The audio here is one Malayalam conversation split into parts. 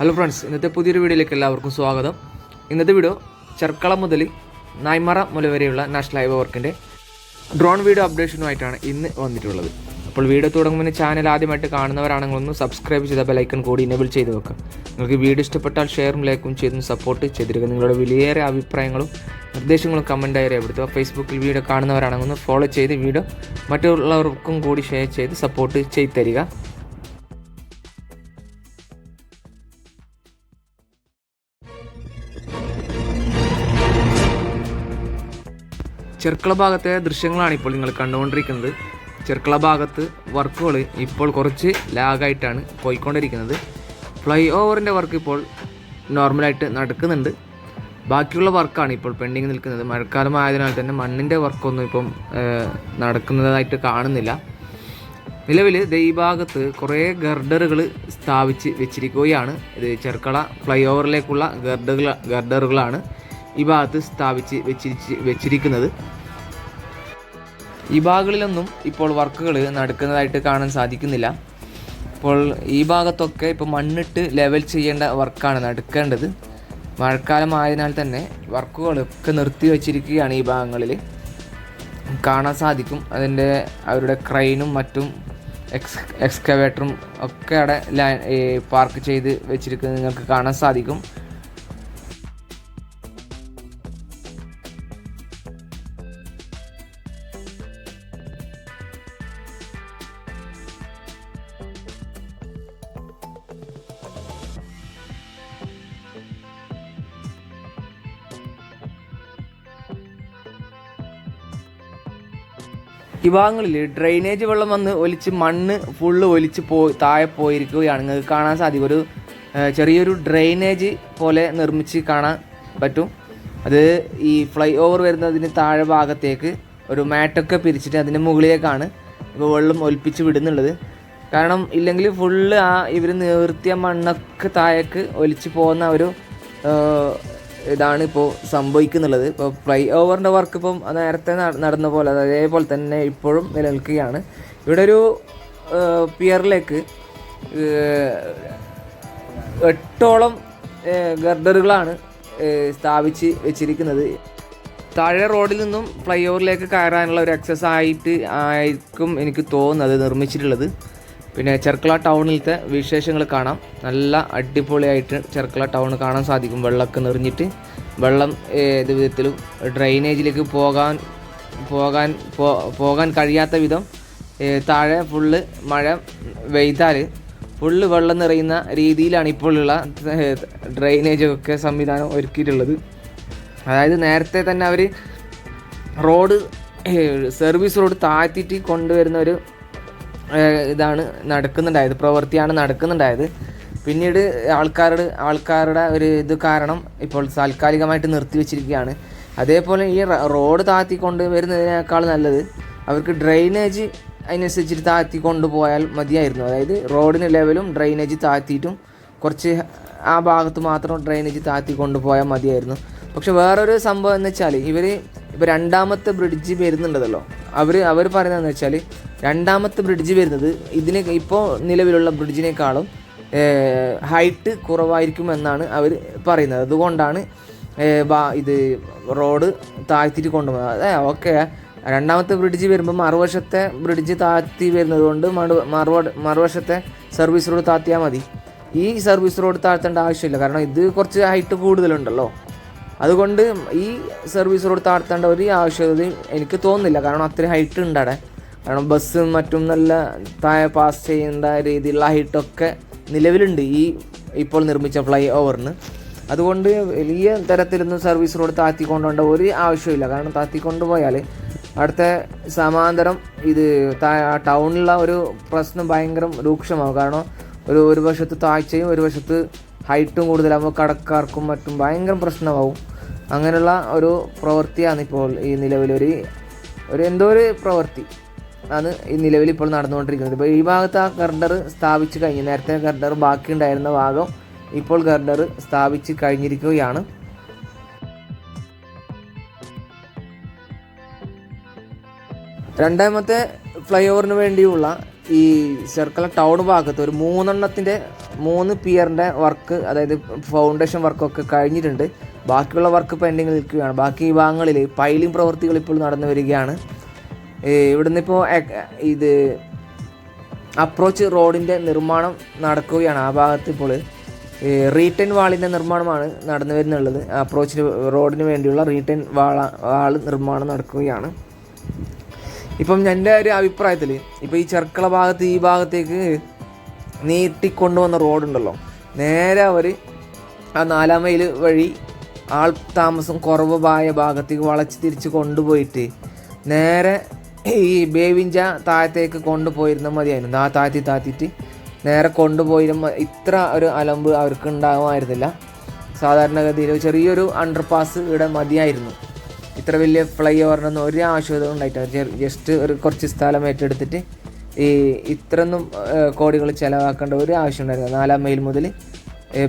ഹലോ ഫ്രണ്ട്സ്, ഇന്നത്തെ പുതിയൊരു വീഡിയോയിലേക്ക് എല്ലാവർക്കും സ്വാഗതം. ഇന്നത്തെ വീഡിയോ ചെർക്കള മുതൽ നായ്മറ മുല വരെയുള്ള നാഷണൽ ഹൈവേ വർക്കിൻ്റെ ഡ്രോൺ വീഡിയോ അപ്ഡേഷനുമായിട്ടാണ് ഇന്ന് വന്നിട്ടുള്ളത്. അപ്പോൾ വീഡിയോ തുടങ്ങുമ്പോൾ ചാനൽ ആദ്യമായിട്ട് കാണുന്നവരാണെങ്കിൽ ഒന്ന് സബ്സ്ക്രൈബ് ചെയ്ത ബെലൈക്കൺ കൂടി എനേബിൾ ചെയ്ത് വെക്കുക. നിങ്ങൾക്ക് വീഡിയോ ഇഷ്ടപ്പെട്ടാൽ ഷെയറും ലൈക്കും ചെയ്തും സപ്പോർട്ട് ചെയ്തിരിക്കുക. നിങ്ങളുടെ വിലയേറെ അഭിപ്രായങ്ങളും നിർദ്ദേശങ്ങളും കമൻറ്റായി രേഖപ്പെടുത്തുക. ഫേസ്ബുക്കിൽ വീഡിയോ കാണുന്നവരാണെങ്കിൽ ഒന്ന് ഫോളോ ചെയ്ത് വീഡിയോ മറ്റുള്ളവർക്കും കൂടി ഷെയർ ചെയ്ത് സപ്പോർട്ട് ചെയ്ത് തരിക. ചെർക്കള ഭാഗത്തെ ദൃശ്യങ്ങളാണ് ഇപ്പോൾ നിങ്ങൾ കണ്ടുകൊണ്ടിരിക്കുന്നത്. ചെർക്കള ഭാഗത്ത് വർക്കുകൾ ഇപ്പോൾ കുറച്ച് ലാഗായിട്ടാണ് പോയിക്കൊണ്ടിരിക്കുന്നത്. ഫ്ലൈ ഓവറിൻ്റെ വർക്ക് ഇപ്പോൾ നോർമലായിട്ട് നടക്കുന്നുണ്ട്. ബാക്കിയുള്ള വർക്കാണ് ഇപ്പോൾ പെൻഡിങ് നിൽക്കുന്നത്. മഴക്കാലം ആയതിനാൽ തന്നെ മണ്ണിൻ്റെ വർക്കൊന്നും ഇപ്പം നടക്കുന്നതായിട്ട് കാണുന്നില്ല. നിലവിൽ ഈ ഭാഗത്ത് കുറേ ഗർഡറുകൾ സ്ഥാപിച്ച് വെച്ചിരിക്കുകയാണ്. ഇത് ചെർക്കള ഫ്ലൈ ഓവറിലേക്കുള്ള ഗർഡറുകളാണ് ഈ ഭാഗത്ത് സ്ഥാപിച്ച് വെച്ചിരിക്കുന്നത്. ഈ ഭാഗങ്ങളിലൊന്നും ഇപ്പോൾ വർക്കുകൾ നടക്കുന്നതായിട്ട് കാണാൻ സാധിക്കുന്നില്ല. ഇപ്പോൾ ഈ ഭാഗത്തൊക്കെ ഇപ്പോൾ മണ്ണിട്ട് ലെവൽ ചെയ്യേണ്ട വർക്കാണ് നടക്കേണ്ടത്. മഴക്കാലം ആയതിനാൽ തന്നെ വർക്കുകളൊക്കെ നിർത്തി വച്ചിരിക്കുകയാണ്. ഈ ഭാഗങ്ങളിൽ കാണാൻ സാധിക്കും. അവരുടെ ക്രെയിനും മറ്റും എക്സ്കവേറ്ററും ഒക്കെ അവിടെ പാർക്ക് ചെയ്ത് വെച്ചിരിക്കുന്നത് നിങ്ങൾക്ക് കാണാൻ സാധിക്കും. ഈ ഭാഗങ്ങളിൽ ഡ്രെയിനേജ് വെള്ളം വന്ന് ഒലിച്ച് മണ്ണ് ഫുള്ള് ഒലിച്ച് താഴെ പോയിരിക്കുകയാണ്. നിങ്ങൾക്ക് കാണാൻ സാധിക്കും. ഒരു ചെറിയൊരു ഡ്രെയിനേജ് പോലെ നിർമ്മിച്ച് കാണാൻ പറ്റും. അത് ഈ ഫ്ലൈ ഓവർ വരുന്നതിന് താഴെ ഭാഗത്തേക്ക് ഒരു മാറ്റൊക്കെ പിരിച്ചിട്ട് അതിൻ്റെ മുകളിലേക്കാണ് ഇപ്പോൾ വെള്ളം ഒലിപ്പിച്ച് വിടുന്നുള്ളത്. കാരണം ഇല്ലെങ്കിൽ ഫുള്ള് ഇവർ നിർത്തിയ മണ്ണൊക്കെ താഴേക്ക് ഒലിച്ച് പോകുന്ന ഒരു ഇതാണ് ഇപ്പോൾ സംഭവിക്കുന്നുള്ളത്. ഇപ്പോൾ ഫ്ലൈ ഓവറിൻ്റെ വർക്ക് ഇപ്പം നേരത്തെ നടന്ന പോലെ അതേപോലെ തന്നെ ഇപ്പോഴും നിലനിൽക്കുകയാണ്. ഇവിടെ ഒരു പിയറിലേക്ക് 8ഓളം ഗർഡറുകളാണ് സ്ഥാപിച്ച് വെച്ചിരിക്കുന്നത്. താഴെ റോഡിൽ നിന്നും ഫ്ലൈ ഓവറിലേക്ക് കയറാനുള്ള ഒരു എക്സസ് ആയിരിക്കും എനിക്ക് തോന്നുന്നത് നിർമ്മിച്ചിട്ടുള്ളത്. പിന്നെ ചെർക്കള ടൗണിലത്തെ വിശേഷങ്ങൾ കാണാം. നല്ല അടിപൊളിയായിട്ട് ചെർക്കള ടൗൺ കാണാൻ സാധിക്കും. വെള്ളമൊക്കെ നിറഞ്ഞിട്ട് വെള്ളം ഏത് വിധത്തിലും ഡ്രെയിനേജിലേക്ക് പോകാൻ കഴിയാത്ത വിധം താഴെ ഫുള്ള് മഴ പെയ്താൽ ഫുള്ള് വെള്ളം നിറയുന്ന രീതിയിലാണ് ഇപ്പോഴുള്ള ഡ്രെയിനേജൊക്കെ സംവിധാനം ഒരുക്കിയിട്ടുള്ളത്. അതായത് നേരത്തെ തന്നെ അവർ സർവീസ് റോഡ് താഴ്ത്തിയിട്ട് കൊണ്ടുവരുന്ന ഒരു പ്രവൃത്തിയാണ് നടക്കുന്നുണ്ടായത്. പിന്നീട് ആൾക്കാരുടെ ഒരു ഇത് കാരണം ഇപ്പോൾ താൽക്കാലികമായിട്ട് നിർത്തിവെച്ചിരിക്കുകയാണ്. അതേപോലെ ഈ റോഡ് താഴ്ത്തി കൊണ്ടുവരുന്നതിനേക്കാൾ നല്ലത് അവർക്ക് ഡ്രെയിനേജ് അതിനനുസരിച്ചിട്ട് താഴ്ത്തി കൊണ്ടുപോയാൽ മതിയായിരുന്നു. അതായത് റോഡിന് ലെവലും ഡ്രെയിനേജ് താഴ്ത്തിയിട്ടും കുറച്ച് ആ ഭാഗത്ത് മാത്രം ഡ്രെയിനേജ് താഴ്ത്തി കൊണ്ടുപോയാൽ മതിയായിരുന്നു. പക്ഷെ വേറൊരു സംഭവം എന്ന് വെച്ചാൽ ഇപ്പോൾ രണ്ടാമത്തെ ബ്രിഡ്ജ് വരുന്നുണ്ടല്ലോ, അവർ പറയുന്നതെന്ന് വെച്ചാൽ രണ്ടാമത്തെ ബ്രിഡ്ജ് വരുന്നത് ഇപ്പോൾ നിലവിലുള്ള ബ്രിഡ്ജിനേക്കാളും ഹൈറ്റ് കുറവായിരിക്കുമെന്നാണ് അവർ പറയുന്നത്. അതുകൊണ്ടാണ് ഇത് റോഡ് താഴ്ത്തിയിട്ട് കൊണ്ടുപോകുന്നത്. ഓക്കെ, രണ്ടാമത്തെ ബ്രിഡ്ജ് വരുമ്പോൾ മറുവശത്തെ ബ്രിഡ്ജ് താഴ്ത്തി വരുന്നത് കൊണ്ട് മറുവശത്തെ സർവീസ് റോഡ് താഴ്ത്തിയാൽ മതി. ഈ സർവീസ് റോഡ് താഴ്ത്തേണ്ട ആവശ്യമില്ല. കാരണം ഇത് കുറച്ച് ഹൈറ്റ് കൂടുതലുണ്ടല്ലോ. അതുകൊണ്ട് ഈ സർവീസ് റോഡ് താഴ്ത്തേണ്ട ഒരു ആവശ്യകത എനിക്ക് തോന്നുന്നില്ല. കാരണം അത്രയും ഹൈറ്റ് ഉണ്ട് അവിടെ. കാരണം ബസ്സും മറ്റും നല്ല താഴെ പാസ് ചെയ്യേണ്ട രീതിയിലുള്ള ഹൈറ്റൊക്കെ നിലവിലുണ്ട് ഈ ഇപ്പോൾ നിർമ്മിച്ച ഫ്ലൈ ഓവറിന്. അതുകൊണ്ട് വലിയ തരത്തിലൊന്നും സർവീസ് റോഡ് താഴ്ത്തി കൊണ്ടുപോകേണ്ട ഒരു ആവശ്യമില്ല. കാരണം താഴ്ത്തി കൊണ്ടുപോയാൽ അടുത്ത സമാന്തരം ഇത് ടൗണിലുള്ള ഒരു പ്രശ്നം ഭയങ്കര രൂക്ഷമാകും. കാരണം ഒരു വശത്ത് താഴ്ചയും ഒരു വശത്ത് ഹൈറ്റും കൂടുതലാകുമ്പോൾ കടക്കാർക്കും മറ്റും ഭയങ്കര പ്രശ്നമാവും. അങ്ങനെയുള്ള ഒരു പ്രവൃത്തിയാണ് ഇപ്പോൾ ഈ നിലവിലൊരു എന്തോ ഒരു പ്രവൃത്തി ആണ് ഈ നിലവിൽ ഇപ്പോൾ നടന്നുകൊണ്ടിരിക്കുന്നത്. ഇപ്പോൾ ഈ ഭാഗത്ത് ആ ഗർഡർ സ്ഥാപിച്ച് കഴിഞ്ഞു. നേരത്തെ ഗർഡർ ബാക്കിയുണ്ടായിരുന്ന ഭാഗം ഇപ്പോൾ ഗർഡർ സ്ഥാപിച്ച് കഴിഞ്ഞിരിക്കുകയാണ്. രണ്ടാമത്തെ ഫ്ലൈ ഓവറിന് വേണ്ടിയുള്ള ഈ ചെർക്കള ടൗൺ ഭാഗത്ത് ഒരു 3 പിയറിൻ്റെ വർക്ക്, അതായത് ഫൗണ്ടേഷൻ വർക്കൊക്കെ കഴിഞ്ഞിട്ടുണ്ട്. ബാക്കിയുള്ള വർക്ക് പെൻഡിങ് നിൽക്കുകയാണ്. ബാക്കി ഈ ഭാഗങ്ങളിൽ പൈലിംഗ് പ്രവൃത്തികൾ ഇപ്പോൾ നടന്നു വരികയാണ്. ഇവിടുന്ന് ഇപ്പോൾ ഇത് അപ്രോച്ച് റോഡിൻ്റെ നിർമ്മാണം നടക്കുകയാണ്. ആ ഭാഗത്ത് ഇപ്പോൾ റീറ്റൈൻ വാളിൻ്റെ നിർമ്മാണമാണ് നടന്നു വരുന്നുള്ളത്. അപ്രോച്ച് റോഡിന് വേണ്ടിയുള്ള റീറ്റൈൻ വാൾ നിർമ്മാണം നടക്കുകയാണ്. ഇപ്പം എൻ്റെ ഒരു അഭിപ്രായത്തിൽ ഇപ്പോൾ ഈ ചെർക്കള ഭാഗത്ത് ഈ ഭാഗത്തേക്ക് നീട്ടിക്കൊണ്ടുവന്ന റോഡുണ്ടല്ലോ, നേരെ അവർ ആ 4 മൈൽ വഴി ആൾ താമസം കുറവായ ഭാഗത്തേക്ക് വളച്ച് തിരിച്ച് കൊണ്ടുപോയിട്ട് നേരെ ഈ ബേവിഞ്ച താഴത്തേക്ക് കൊണ്ടുപോയിരുന്നാൽ മതിയായിരുന്നു. ആ താഴ്ത്തിയിട്ട് നേരെ കൊണ്ടുപോയിരുന്ന ഇത്ര ഒരു അലമ്പ് അവർക്ക് ഉണ്ടാകുമായിരുന്നില്ല. സാധാരണഗതിയിൽ ചെറിയൊരു അണ്ടർ പാസ് ഇവിടെ മതിയായിരുന്നു. ഇത്ര വലിയ ഫ്ലൈ ഓവറിനൊന്നും ഒരു ആവശ്യകത ഉണ്ടായിട്ടില്ല. ജസ്റ്റ് ഒരു കുറച്ച് സ്ഥലം ഏറ്റെടുത്തിട്ട് ഇത്രയൊന്നും കോടികൾ ചിലവാക്കേണ്ട ഒരു ആവശ്യം ഉണ്ടായിരുന്നു. 4 മൈൽ മുതൽ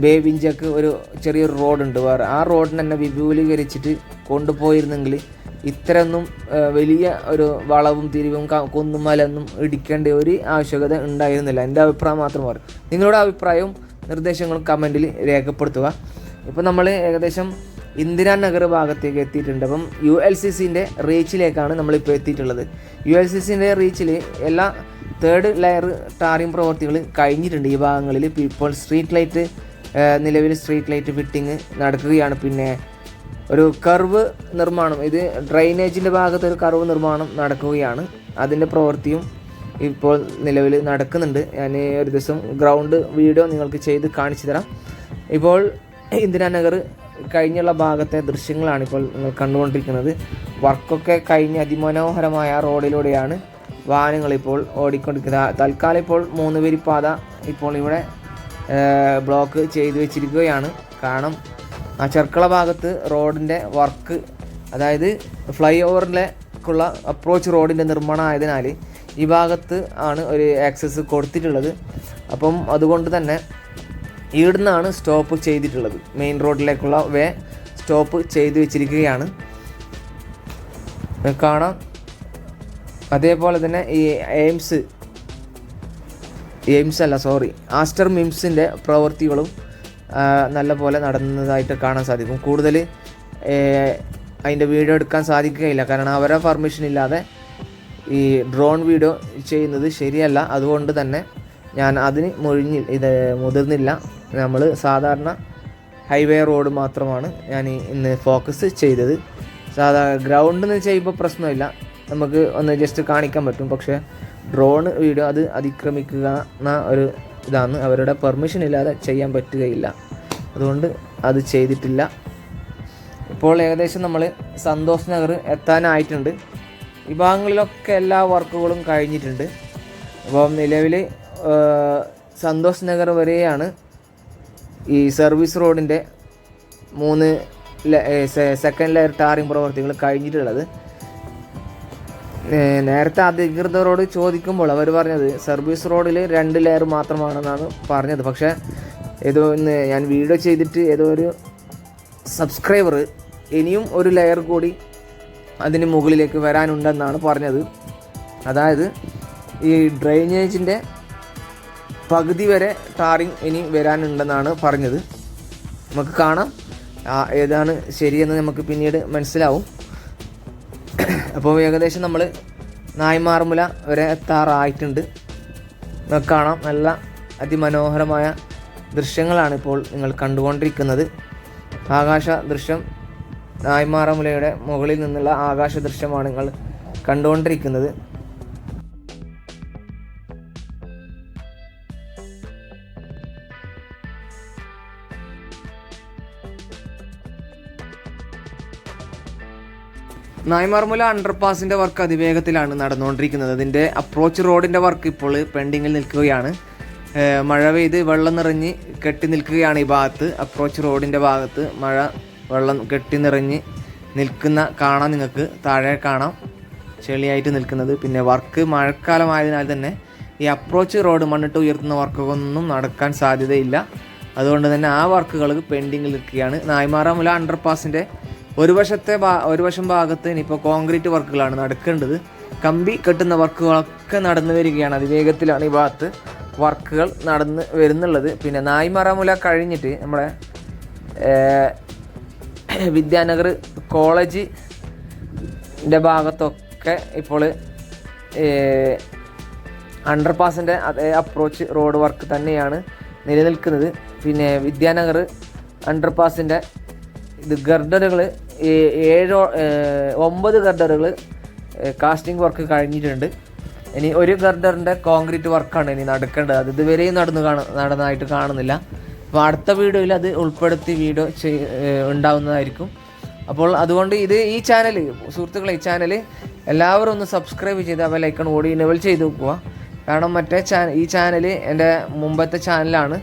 ബേവിഞ്ചക്ക് ഒരു ചെറിയൊരു റോഡുണ്ട് വേറെ. ആ റോഡിന് തന്നെ വിപുലീകരിച്ചിട്ട് കൊണ്ടുപോയിരുന്നെങ്കിൽ ഇത്രയൊന്നും വലിയ ഒരു വളവും തിരിവും കുന്നും മലൊന്നും ഇടിക്കേണ്ട ഒരു ആവശ്യകത ഉണ്ടായിരുന്നില്ല. എൻ്റെ അഭിപ്രായം മാത്രം പറയും. നിങ്ങളുടെ അഭിപ്രായവും നിർദ്ദേശങ്ങളും കമൻറ്റിൽ രേഖപ്പെടുത്തുക. ഇപ്പോൾ നമ്മൾ ഏകദേശം ഇന്ദിരാനഗർ ഭാഗത്തേക്ക് എത്തിയിട്ടുണ്ട്. അപ്പം ULCCൻ്റെ റീച്ചിലേക്കാണ് നമ്മളിപ്പോൾ എത്തിയിട്ടുള്ളത്. ULCCൻ്റെ റീച്ചിൽ എല്ലാ 3rd ലെയർ ടാറിംഗ് പ്രവൃത്തികൾ കഴിഞ്ഞിട്ടുണ്ട്. ഈ ഭാഗങ്ങളിൽ ഇപ്പോൾ നിലവിൽ സ്ട്രീറ്റ് ലൈറ്റ് ഫിറ്റിങ് നടക്കുകയാണ്. പിന്നെ ഒരു കർവ് നിർമ്മാണം, ഇത് ഡ്രൈനേജിൻ്റെ ഭാഗത്ത് ഒരു കർവ് നിർമ്മാണം നടക്കുകയാണ്. അതിൻ്റെ പ്രവൃത്തിയും ഇപ്പോൾ നിലവിൽ നടക്കുന്നുണ്ട്. ഞാൻ ഒരു ദിവസം ഗ്രൗണ്ട് വീഡിയോ നിങ്ങൾക്ക് ചെയ്ത് കാണിച്ചു തരാം. ഇപ്പോൾ ഇന്ദിരാനഗർ കഴിഞ്ഞുള്ള ഭാഗത്തെ ദൃശ്യങ്ങളാണ് ഇപ്പോൾ നിങ്ങൾ കണ്ടുകൊണ്ടിരിക്കുന്നത്. വർക്കൊക്കെ കഴിഞ്ഞ് അതിമനോഹരമായ റോഡിലൂടെയാണ് വാഹനങ്ങൾ ഇപ്പോൾ ഓടിക്കൊണ്ടിരിക്കുന്നത്. തൽക്കാലം ഇപ്പോൾ 3 വരി പാത ഇപ്പോൾ ഇവിടെ ബ്ലോക്ക് ചെയ്തു വെച്ചിരിക്കുകയാണ്. കാരണം ആ ചെർക്കള ഭാഗത്ത് റോഡിൻ്റെ വർക്ക്, അതായത് ഫ്ലൈ ഓവറിലേക്കുള്ള അപ്രോച്ച് റോഡിൻ്റെ നിർമ്മാണം ആയതിനാൽ ഈ ഭാഗത്ത് ആണ് ഒരു ആക്സസ് കൊടുത്തിട്ടുള്ളത്. അപ്പം അതുകൊണ്ട് തന്നെ ഇവിടുന്നാണ് സ്റ്റോപ്പ് ചെയ്തിട്ടുള്ളത്. മെയിൻ റോഡിലേക്കുള്ള വേ സ്റ്റോപ്പ് ചെയ്ത് വെച്ചിരിക്കുകയാണ് കാണാം. അതേപോലെ തന്നെ ഈ ആസ്റ്റർ മിംസിൻ്റെ പ്രവൃത്തികളും നല്ല പോലെ നടന്നതായിട്ട് കാണാൻ സാധിക്കും. കൂടുതൽ അതിൻ്റെ വീഡിയോ എടുക്കാൻ സാധിക്കുകയില്ല, കാരണം അവരെ പെർമിഷൻ ഇല്ലാതെ ഈ ഡ്രോൺ വീഡിയോ ചെയ്യുന്നത് ശരിയല്ല. അതുകൊണ്ട് തന്നെ ഞാൻ അതിന് മുതിർന്നില്ല. നമ്മൾ സാധാരണ ഹൈവേ റോഡ് മാത്രമാണ് ഞാൻ ഇന്ന് ഫോക്കസ് ചെയ്തത്. ഗ്രൗണ്ടിൽ നിന്ന് ചെയ്യുമ്പോൾ പ്രശ്നമില്ല, നമുക്ക് ഒന്ന് ജസ്റ്റ് കാണിക്കാൻ പറ്റും. പക്ഷേ ഡ്രോൺ വീഡിയോ അത് അതിക്രമിക്കുന്ന ഒരു ഇതാണ്. അവരുടെ പെർമിഷൻ ഇല്ലാതെ ചെയ്യാൻ പറ്റുകയില്ല. അതുകൊണ്ട് അത് ചെയ്തിട്ടില്ല. ഇപ്പോൾ ഏകദേശം നമ്മൾ സന്തോഷ് നഗർ എത്താനായിട്ടുണ്ട്. ഈ ഭാഗങ്ങളിലൊക്കെ എല്ലാ വർക്കുകളും കഴിഞ്ഞിട്ടുണ്ട്. അപ്പം നിലവിൽ സന്തോഷ് നഗർ വരെയാണ് ഈ സർവീസ് റോഡിൻ്റെ 2nd ലെയർ ടാറിംഗ് പ്രവർത്തികൾ കഴിഞ്ഞിട്ടുള്ളത്. നേരത്തെ അധികൃതരോട് ചോദിക്കുമ്പോൾ അവർ പറഞ്ഞത് സർവീസ് റോഡിൽ 2 ലെയർ മാത്രമാണെന്നാണ് പറഞ്ഞത്. പക്ഷേ ഇന്ന് ഞാൻ വീഡിയോ ചെയ്തിട്ട് ഏതോ ഒരു സബ്സ്ക്രൈബർ ഇനിയും ഒരു ലെയർ കൂടി അതിന് മുകളിലേക്ക് വരാനുണ്ടെന്നാണ് പറഞ്ഞത്. അതായത് ഈ ഡ്രെയിനേജിൻ്റെ പകുതി വരെ ടാറിങ് ഇനി വരാനുണ്ടെന്നാണ് പറഞ്ഞത്. നമുക്ക് കാണാം ഏതാണ് ശരിയെന്ന് നമുക്ക് പിന്നീട് മനസ്സിലാവും. അപ്പോൾ ഏകദേശം നമ്മൾ നായ്മാർമുല വരെ എത്താറായിട്ടുണ്ട്. നമുക്ക് കാണാം, നല്ല അതിമനോഹരമായ ദൃശ്യങ്ങളാണ് ഇപ്പോൾ നിങ്ങൾ കണ്ടുകൊണ്ടിരിക്കുന്നത്. ആകാശ ദൃശ്യം, നായ്മാറമുലയുടെ മുകളിൽ നിന്നുള്ള ആകാശ ദൃശ്യമാണ് നിങ്ങൾ കണ്ടുകൊണ്ടിരിക്കുന്നത്. നായ്മാർമുല അണ്ടർപാസിൻ്റെ വർക്ക് അതിവേഗത്തിലാണ് നടന്നുകൊണ്ടിരിക്കുന്നത്. അതിൻ്റെ അപ്രോച്ച് റോഡിൻ്റെ വർക്ക് ഇപ്പോൾ പെൻഡിങ്ങിൽ നിൽക്കുകയാണ്. മഴ പെയ്ത് വെള്ളം നിറഞ്ഞ് കെട്ടി നിൽക്കുകയാണ് ഈ ഭാഗത്ത്. അപ്രോച്ച് റോഡിൻ്റെ ഭാഗത്ത് വെള്ളം കെട്ടി നിറഞ്ഞ് നിൽക്കുന്ന കാണാം. നിങ്ങൾക്ക് താഴെ കാണാം ചെളിയായിട്ട് നിൽക്കുന്നത്. പിന്നെ വർക്ക് മഴക്കാലമായതിനാൽ തന്നെ ഈ അപ്രോച്ച് റോഡ് മണ്ണിട്ട് ഉയർത്തുന്ന വർക്കൊന്നും നടക്കാൻ സാധ്യതയില്ല. അതുകൊണ്ട് തന്നെ ആ വർക്കുകൾ പെൻഡിങ്ങിൽ നിൽക്കുകയാണ്. നായ്മാറമുല അണ്ടർപാസിൻ്റെ ഒരു വശം ഭാഗത്ത് ഇനിയിപ്പോൾ കോൺക്രീറ്റ് വർക്കുകളാണ് നടക്കേണ്ടത്. കമ്പി കെട്ടുന്ന വർക്കുകളൊക്കെ നടന്നു വരികയാണ്. അതിവേഗത്തിലാണ് ഈ ഭാഗത്ത് വർക്കുകൾ നടന്ന് വരുന്നുള്ളത്. പിന്നെ നായ്മറമുല കഴിഞ്ഞിട്ട് നമ്മുടെ വിദ്യാനഗർ കോളേജിൻ്റെ ഭാഗത്തൊക്കെ ഇപ്പോൾ അണ്ടർപാസിൻ്റെ അതേ അപ്രോച്ച് റോഡ് വർക്ക് തന്നെയാണ് നിലനിൽക്കുന്നത്. പിന്നെ വിദ്യാനഗർ അണ്ടർപാസിൻ്റെ ഇത് ഗർഡറുകൾ 9 ഗർഡറുകൾ കാസ്റ്റിംഗ് വർക്ക് കഴിഞ്ഞിട്ടുണ്ട്. ഇനി ഒരു ഗർഡറിൻ്റെ കോൺക്രീറ്റ് വർക്കാണ് ഇനി നടക്കേണ്ടത്. അത് ഇതുവരെയും നടന്നതായിട്ട് കാണുന്നില്ല. അപ്പോൾ അടുത്ത വീഡിയോയിൽ അത് ഉൾപ്പെടുത്തി വീഡിയോ ഉണ്ടാവുന്നതായിരിക്കും. അപ്പോൾ അതുകൊണ്ട് ഈ ചാനൽ സുഹൃത്തുക്കളെ, ഈ ചാനൽ എല്ലാവരും ഒന്ന് സബ്സ്ക്രൈബ് ചെയ്ത് ബെൽ ഐക്കൺ കൂടി എനേബിൾ ചെയ്ത് വെക്കുക. കാരണം ഈ ചാനൽ എൻ്റെ മുമ്പത്തെ ചാനലാണ്.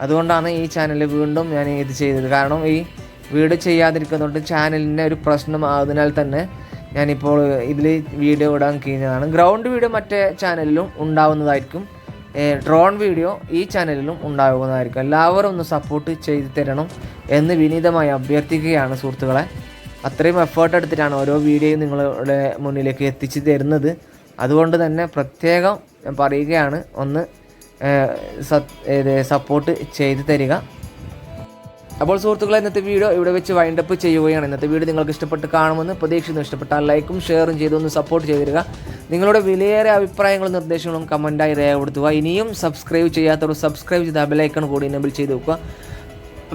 അതുകൊണ്ടാണ് ഈ ചാനൽ വീണ്ടും ഞാൻ ഇത് ചെയ്തത്. കാരണം ഈ വീഡിയോ ചെയ്യാതിരിക്കുന്നതുകൊണ്ട് ചാനലിൻ്റെ ഒരു പ്രശ്നമാകുന്നതിനാൽ തന്നെ ഞാനിപ്പോൾ ഇതിൽ വീഡിയോ ഇടാൻ കഴിഞ്ഞതാണ്. ഗ്രൗണ്ട് വീഡിയോ മറ്റേ ചാനലിലും ഉണ്ടാവുന്നതായിരിക്കും. ഡ്രോൺ വീഡിയോ ഈ ചാനലിലും ഉണ്ടാകുന്നതായിരിക്കും. എല്ലാവരും ഒന്ന് സപ്പോർട്ട് ചെയ്ത് തരണം എന്ന് വിനീതമായി അഭ്യർത്ഥിക്കുകയാണ് സുഹൃത്തുക്കളെ. അത്രയും എഫേർട്ട് എടുത്തിട്ടാണ് ഓരോ വീഡിയോയും നിങ്ങളുടെ മുന്നിലേക്ക് എത്തിച്ചു തരുന്നത്. അതുകൊണ്ട് തന്നെ പ്രത്യേകം ഞാൻ പറയുകയാണ്, ഒന്ന് സപ്പോർട്ട് ചെയ്ത് തരിക. അപ്പോൾ സുഹൃത്തുക്കളെ, ഇന്നത്തെ വീഡിയോ ഇവിടെ വെച്ച് വൈൻഡപ്പ് ചെയ്യുകയാണ്. ഇന്നത്തെ വീഡിയോ നിങ്ങൾക്ക് ഇഷ്ടപ്പെട്ട് കാണുമെന്ന് പ്രതീക്ഷിക്കുന്നു. ഇഷ്ടപ്പെട്ടാൽ ലൈക്കും ഷെയറും ചെയ്തൊന്ന് സപ്പോർട്ട് ചെയ്ത് തരിക. നിങ്ങളുടെ വിലയേറെ അഭിപ്രായങ്ങളും നിർദ്ദേശങ്ങളും കമൻറ്റായി രേഖപ്പെടുത്തുക. ഇനിയും സബ്സ്ക്രൈബ് ചെയ്യാത്തവർ സബ്സ്ക്രൈബ് ചെയ്ത് ബെൽ ഐക്കൺ കൂടി എനേബിൾ ചെയ്ത് വെക്കുക.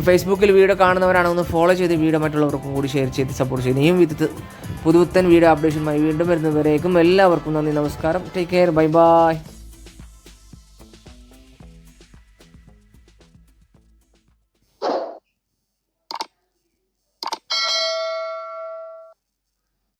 ഫേസ്ബുക്കിൽ വീഡിയോ കാണുന്നവരാണ് ഒന്ന് ഫോളോ ചെയ്ത് വീഡിയോ മറ്റുള്ളവർക്കും കൂടി ഷെയർ ചെയ്ത് സപ്പോർട്ട് ചെയ്ത് ഇനിയും പുതുത്തൻ വീഡിയോ അപ്ഡേഷനുമായി വീണ്ടും വരുന്നവരേക്കും എല്ലാവർക്കും നന്ദി, നമസ്കാരം. Take care, bye bye.